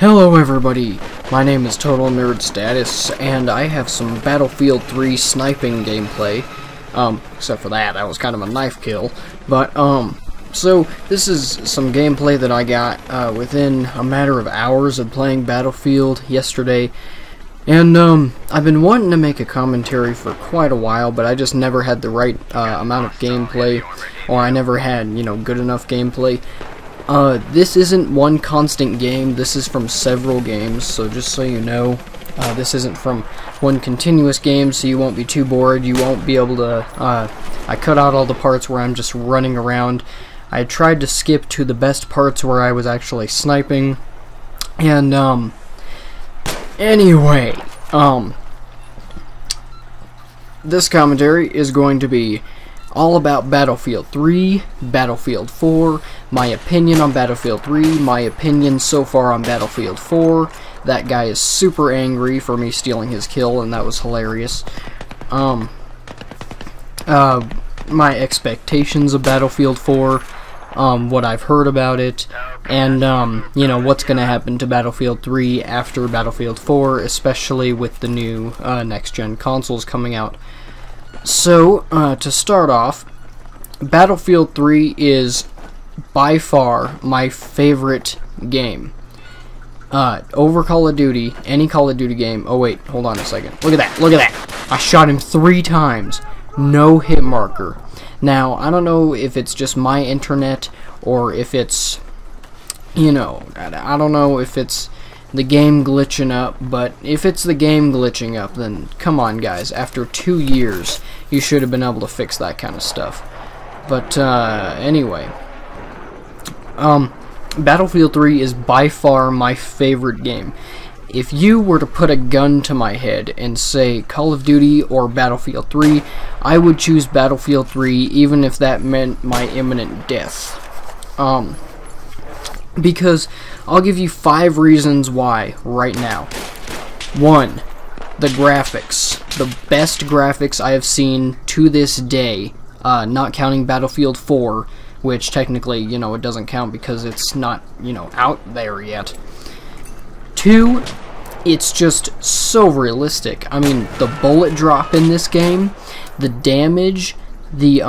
Hello everybody, my name is TotalNerdStatus, and I have some Battlefield 3 sniping gameplay, except for that was kind of a knife kill, but, so this is some gameplay that I got, within a matter of hours of playing Battlefield yesterday, and, I've been wanting to make a commentary for quite a while, but I just never had the right, amount of gameplay, or I never had, good enough gameplay. This isn't one constant game, this is from several games, so just so you know, this isn't from one continuous game, so you won't be too bored, you won't be able to, I cut out all the parts where I'm just running around. I tried to skip to the best parts where I was actually sniping, and, anyway, this commentary is going to be all about Battlefield 3, Battlefield 4, my opinion on Battlefield 3, my opinion so far on Battlefield 4. That guy is super angry for me stealing his kill, and that was hilarious. My expectations of Battlefield 4, what I've heard about it, and, what's gonna happen to Battlefield 3 after Battlefield 4, especially with the new, next-gen consoles coming out. So, to start off, Battlefield 3 is by far my favorite game. Over Call of Duty, any Call of Duty game. Oh wait, hold on a second. Look at that, look at that! I shot him 3 times. No hit marker. Now, I don't know if it's just my internet, or if it's, I don't know if it's the game glitching up, but if it's the game glitching up, then come on guys, after 2 years you should have been able to fix that kind of stuff. But anyway, Battlefield 3 is by far my favorite game. If you were to put a gun to my head and say Call of Duty or Battlefield 3, I would choose Battlefield 3 even if that meant my imminent death. Because I'll give you 5 reasons why right now. 1. The graphics. The best graphics I have seen to this day, not counting Battlefield 4, which technically, it doesn't count because it's not, out there yet. 2. It's just so realistic. I mean, the bullet drop in this game, the damage, the,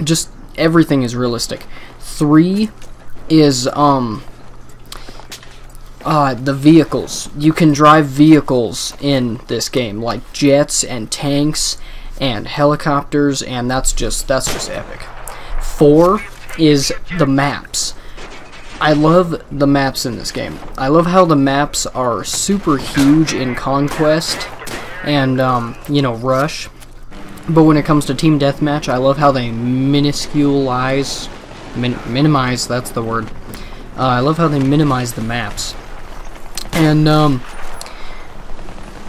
just everything is realistic. 3 is, the vehicles. You can drive vehicles in this game, like jets and tanks and helicopters, and that's just epic. 4 is the maps. I love the maps in this game. I love how the maps are super huge in Conquest and, Rush. But when it comes to Team Deathmatch, I love how they minimize, that's the word. I love how they minimize the maps. And,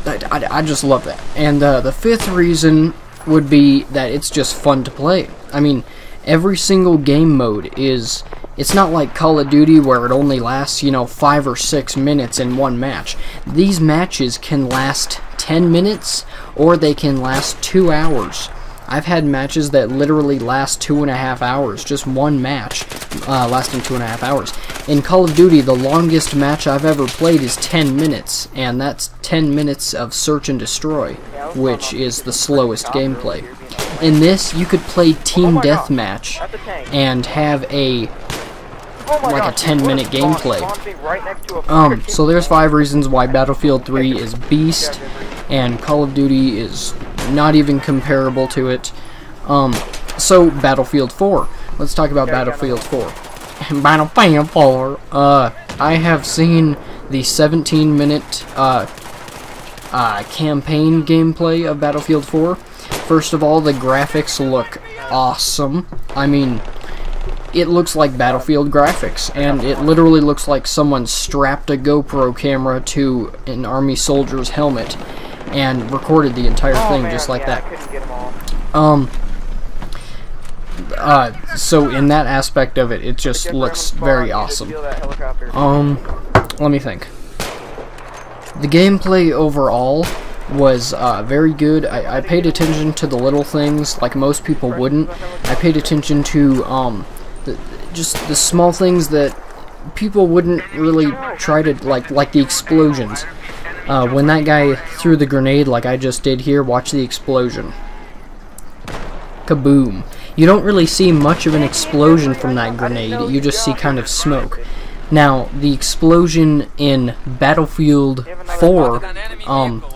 I just love that. And, the 5th reason would be that it's just fun to play. I mean, every single game mode is, it's not like Call of Duty where it only lasts, 5 or 6 minutes in one match. These matches can last 10 minutes, or they can last 2 hours. I've had matches that literally last 2.5 hours, just one match lasting 2.5 hours. In Call of Duty, the longest match I've ever played is 10 minutes, and that's 10 minutes of search and destroy, which is the slowest gameplay. In this, you could play Team Deathmatch and have a 10-minute gameplay. So there's 5 reasons why Battlefield 3 is beast, and Call of Duty is not even comparable to it. So Battlefield 4. Let's talk about Battlefield 4. Battlefield 4. I have seen the 17-minute campaign gameplay of Battlefield 4. First of all, the graphics look awesome. I mean, it looks like Battlefield graphics, and it literally looks like someone strapped a GoPro camera to an army soldier's helmet and recorded the entire thing just like that. So in that aspect of it, it just looks very awesome. Let me think. The gameplay overall was very good. I paid attention to the little things like most people wouldn't. I paid attention to just the small things that people wouldn't really try to, like the explosions. When that guy threw the grenade like I just did here, watch the explosion. Kaboom. You don't really see much of an explosion from that grenade, you just see kind of smoke. Now, the explosion in Battlefield 4,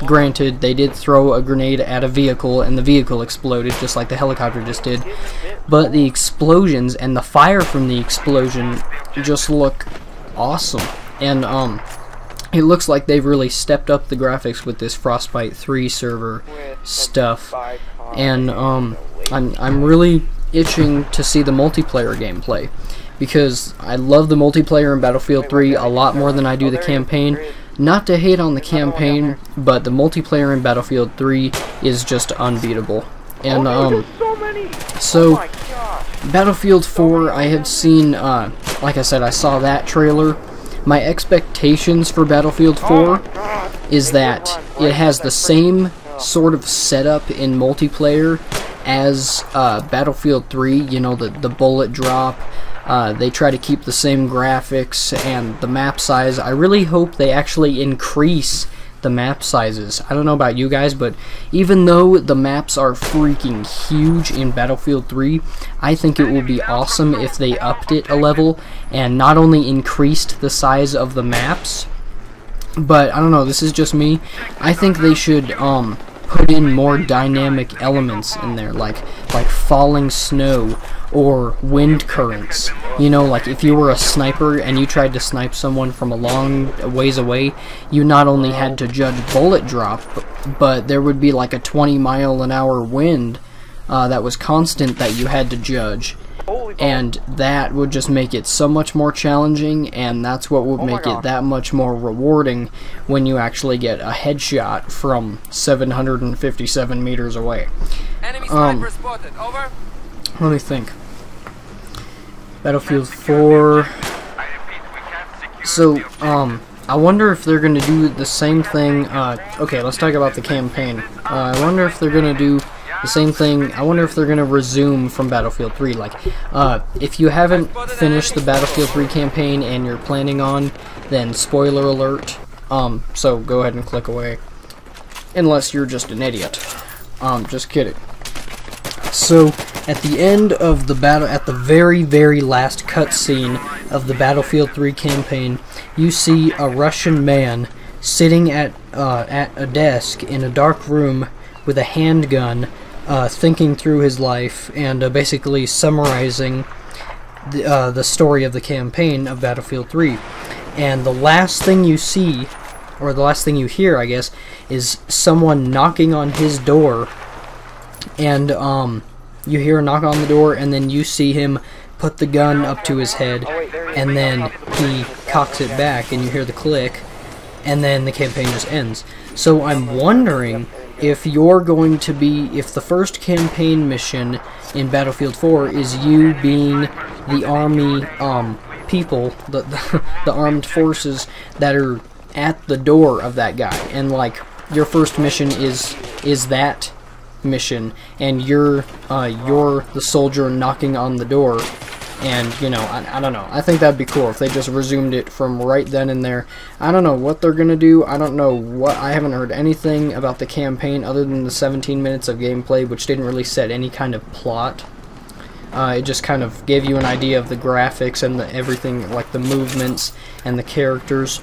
granted, they did throw a grenade at a vehicle and the vehicle exploded, just like the helicopter just did, but the explosions and the fire from the explosion just look awesome. And, it looks like they've really stepped up the graphics with this Frostbite 3 server stuff. And, I'm really itching to see the multiplayer gameplay, because I love the multiplayer in Battlefield 3 a lot more than I do the campaign. Not to hate on the campaign, but the multiplayer in Battlefield 3 is just unbeatable. And, so, Battlefield 4, I have seen, like I said, I saw that trailer. My expectations for Battlefield 4 is that it has the same sort of setup in multiplayer as Battlefield 3, you know, the bullet drop. They try to keep the same graphics and the map size. I really hope they actually increase the map sizes. I don't know about you guys, but even though the maps are freaking huge in Battlefield 3, I think it will be awesome if they upped it a level and not only increased the size of the maps, but I don't know, this is just me. I think they should put in more dynamic elements in there, like falling snow or wind currents. You know, like if you were a sniper and you tried to snipe someone from a long ways away, you not only had to judge bullet drop, but there would be like a 20-mile-an-hour wind that was constant that you had to judge. And that would just make it so much more challenging, and that's what would make it that much more rewarding when you actually get a headshot from 757 meters away. Enemy sniper spotted. Over. Let me think. Battlefield 4. So, I wonder if they're gonna do the same thing. Okay, let's talk about the campaign. I wonder if they're gonna do the same thing. I wonder if they're gonna resume from Battlefield 3. Like, if you haven't finished the Battlefield 3 campaign and you're planning on, then spoiler alert. So go ahead and click away. Unless you're just an idiot. Just kidding. So, at the end of the battle, at the very, very last cutscene of the Battlefield 3 campaign, you see a Russian man sitting at a desk in a dark room with a handgun, thinking through his life and basically summarizing the story of the campaign of Battlefield 3. And the last thing you see, or the last thing you hear, I guess, is someone knocking on his door. And you hear a knock on the door, and then you see him put the gun up to his head, and then he cocks it back, and you hear the click, and then the campaign just ends. So I'm wondering if you're going to be, if the first campaign mission in Battlefield 4 is you being the army people, the armed forces that are at the door of that guy, and like your first mission is that mission, and you're the soldier knocking on the door. And, you know, I don't know. I think that'd be cool if they just resumed it from right then and there. I don't know what they're gonna do. I don't know what. I haven't heard anything about the campaign other than the 17 minutes of gameplay, which didn't really set any kind of plot. It just kind of gave you an idea of the graphics and the everything, like the movements and the characters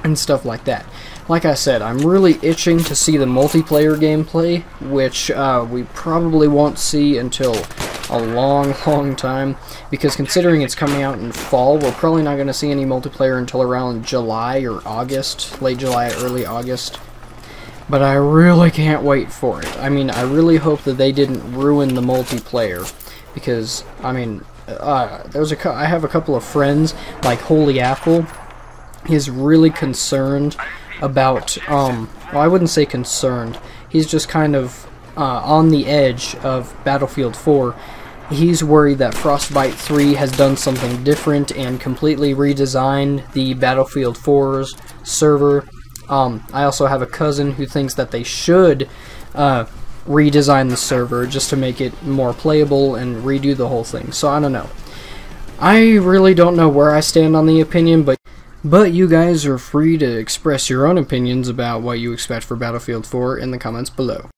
and stuff like that. Like I said, I'm really itching to see the multiplayer gameplay, which we probably won't see until a long, long time, because considering it's coming out in fall, we're probably not going to see any multiplayer until around July or August, late July, early August. But I really can't wait for it. I mean, I really hope that they didn't ruin the multiplayer, because, I mean, I have a couple of friends, like Holy Apple, is really concerned about, well, I wouldn't say concerned, he's just kind of on the edge of Battlefield 4. He's worried that Frostbite 3 has done something different and completely redesigned the Battlefield 4's server. I also have a cousin who thinks that they should redesign the server just to make it more playable and redo the whole thing. So I don't know. I really don't know where I stand on the opinion, but you guys are free to express your own opinions about what you expect for Battlefield 4 in the comments below.